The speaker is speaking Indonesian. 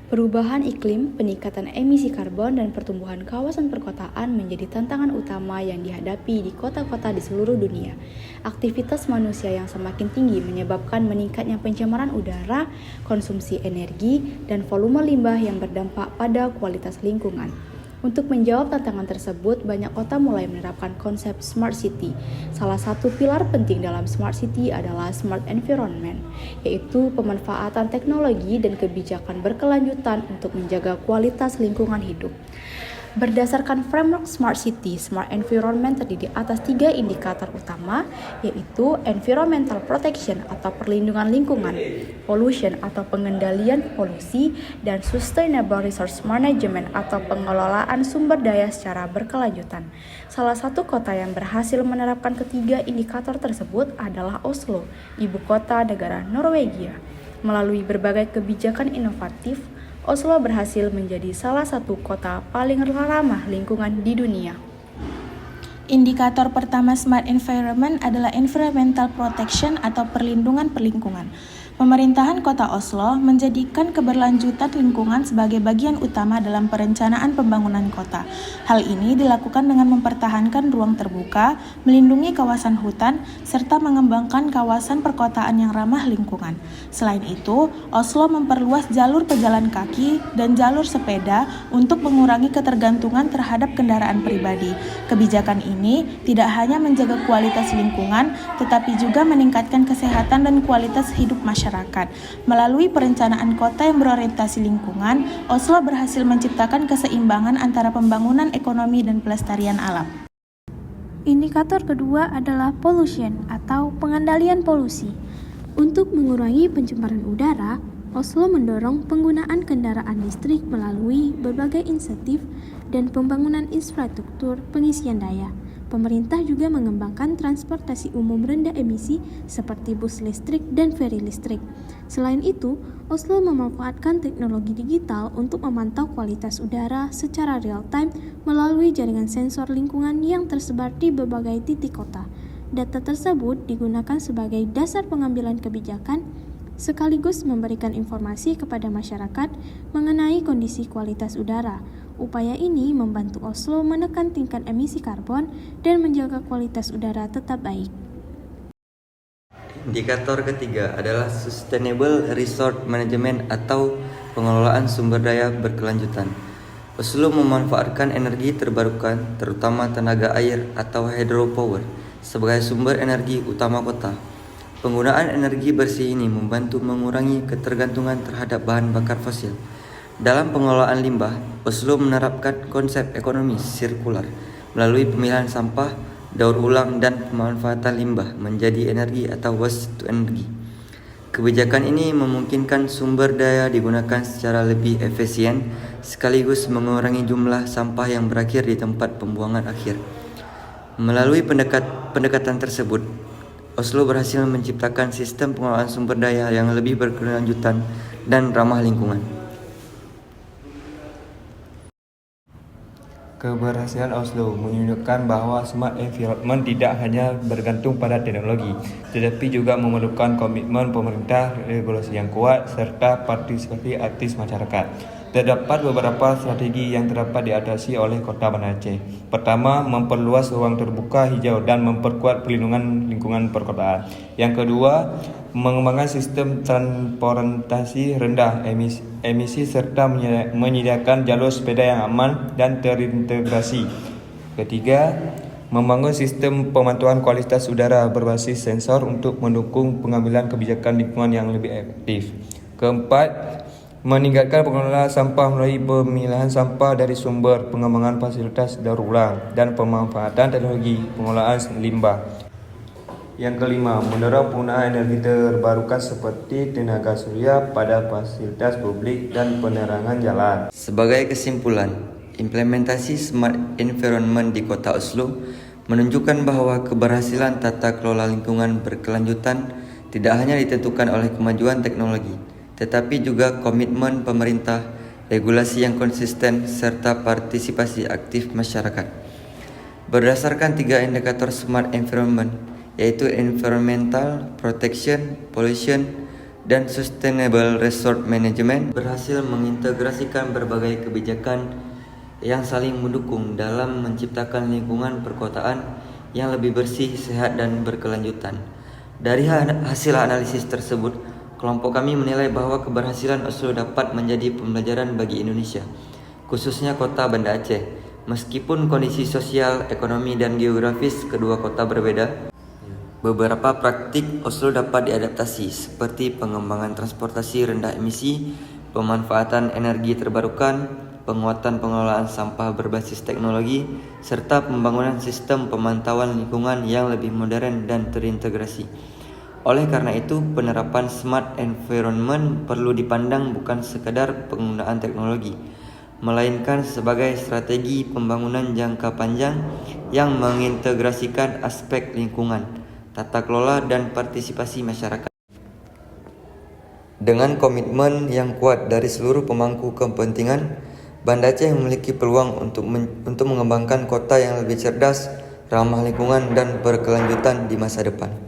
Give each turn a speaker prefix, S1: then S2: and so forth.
S1: Perubahan iklim, peningkatan emisi karbon, dan pertumbuhan kawasan perkotaan menjadi tantangan utama yang dihadapi di kota-kota di seluruh dunia. Aktivitas manusia yang semakin tinggi menyebabkan meningkatnya pencemaran udara, konsumsi energi, dan volume limbah yang berdampak pada kualitas lingkungan. Untuk menjawab tantangan tersebut, banyak kota mulai menerapkan konsep Smart City. Salah satu pilar penting dalam Smart City adalah Smart Environment, yaitu pemanfaatan teknologi dan kebijakan berkelanjutan untuk menjaga kualitas lingkungan hidup. Berdasarkan framework Smart City, Smart Environment terdiri atas 3 indikator utama, yaitu Environmental Protection atau perlindungan lingkungan, Pollution atau pengendalian polusi, dan Sustainable Resource Management atau pengelolaan sumber daya secara berkelanjutan. Salah satu kota yang berhasil menerapkan ketiga indikator tersebut adalah Oslo, ibu kota negara Norwegia. Melalui berbagai kebijakan inovatif, Oslo berhasil menjadi salah satu kota paling ramah lingkungan di dunia.
S2: Indikator pertama Smart Environment adalah Environmental Protection atau perlindungan lingkungan. Pemerintahan Kota Oslo menjadikan keberlanjutan lingkungan sebagai bagian utama dalam perencanaan pembangunan kota. Hal ini dilakukan dengan mempertahankan ruang terbuka, melindungi kawasan hutan, serta mengembangkan kawasan perkotaan yang ramah lingkungan. Selain itu, Oslo memperluas jalur pejalan kaki dan jalur sepeda untuk mengurangi ketergantungan terhadap kendaraan pribadi. Kebijakan ini tidak hanya menjaga kualitas lingkungan, tetapi juga meningkatkan kesehatan dan kualitas hidup masyarakat. Melalui perencanaan kota yang berorientasi lingkungan, Oslo berhasil menciptakan keseimbangan antara pembangunan ekonomi dan pelestarian alam.
S3: Indikator kedua adalah pollution atau pengendalian polusi. Untuk mengurangi pencemaran udara, Oslo mendorong penggunaan kendaraan listrik melalui berbagai insentif dan pembangunan infrastruktur pengisian daya. Pemerintah juga mengembangkan transportasi umum rendah emisi seperti bus listrik dan feri listrik. Selain itu, Oslo memanfaatkan teknologi digital untuk memantau kualitas udara secara real-time melalui jaringan sensor lingkungan yang tersebar di berbagai titik kota. Data tersebut digunakan sebagai dasar pengambilan kebijakan, sekaligus memberikan informasi kepada masyarakat mengenai kondisi kualitas udara. Upaya ini membantu Oslo menekan tingkat emisi karbon dan menjaga kualitas udara tetap baik.
S4: Indikator ketiga adalah Sustainable Resource Management atau pengelolaan sumber daya berkelanjutan. Oslo memanfaatkan energi terbarukan, terutama tenaga air atau hydropower, sebagai sumber energi utama kota. Penggunaan energi bersih ini membantu mengurangi ketergantungan terhadap bahan bakar fosil. Dalam pengelolaan limbah, Oslo menerapkan konsep ekonomi sirkular melalui pemilihan sampah, daur ulang, dan pemanfaatan limbah menjadi energi atau waste to energy. Kebijakan ini memungkinkan sumber daya digunakan secara lebih efisien sekaligus mengurangi jumlah sampah yang berakhir di tempat pembuangan akhir. Melalui pendekatan tersebut, Oslo berhasil menciptakan sistem pengelolaan sumber daya yang lebih berkelanjutan dan ramah lingkungan.
S5: Keberhasilan Oslo menunjukkan bahwa smart environment tidak hanya bergantung pada teknologi, tetapi juga memerlukan komitmen pemerintah, regulasi yang kuat, serta partisipasi aktif masyarakat. Terdapat beberapa strategi yang dapat diatasi oleh Kota Banda Aceh. Pertama, memperluas ruang terbuka hijau dan memperkuat perlindungan lingkungan perkotaan. Yang kedua, mengembangkan sistem transportasi rendah emisi serta menyediakan jalur sepeda yang aman dan terintegrasi. Ketiga, membangun sistem pemantauan kualitas udara berbasis sensor untuk mendukung pengambilan kebijakan lingkungan yang lebih efektif. Keempat, meningkatkan pengelolaan sampah melalui pemilahan sampah dari sumber, pengembangan fasilitas daur ulang, dan pemanfaatan teknologi pengelolaan limbah. Yang kelima, mendorong penggunaan energi terbarukan seperti tenaga surya pada fasilitas publik dan penerangan jalan.
S4: Sebagai kesimpulan, implementasi Smart Environment di Kota Oslo menunjukkan bahwa keberhasilan tata kelola lingkungan berkelanjutan tidak hanya ditentukan oleh kemajuan teknologi, tetapi juga komitmen pemerintah, regulasi yang konsisten, serta partisipasi aktif masyarakat. Berdasarkan 3 indikator Smart Environment, yaitu Environmental, Protection, Pollution, dan Sustainable Resort Management berhasil mengintegrasikan berbagai kebijakan yang saling mendukung dalam menciptakan lingkungan perkotaan yang lebih bersih, sehat, dan berkelanjutan. Dari hasil analisis tersebut, kelompok kami menilai bahwa keberhasilan Oslo dapat menjadi pembelajaran bagi Indonesia, khususnya kota Banda Aceh. Meskipun kondisi sosial, ekonomi, dan geografis kedua kota berbeda, beberapa praktik Oslo dapat diadaptasi, seperti pengembangan transportasi rendah emisi, pemanfaatan energi terbarukan, penguatan pengelolaan sampah berbasis teknologi, serta pembangunan sistem pemantauan lingkungan yang lebih modern dan terintegrasi. Oleh karena itu, penerapan smart environment perlu dipandang bukan sekadar penggunaan teknologi, melainkan sebagai strategi pembangunan jangka panjang yang mengintegrasikan aspek lingkungan, tata kelola, dan partisipasi masyarakat. Dengan komitmen yang kuat dari seluruh pemangku kepentingan, Banda Aceh memiliki peluang untuk mengembangkan kota yang lebih cerdas, ramah lingkungan, dan berkelanjutan di masa depan.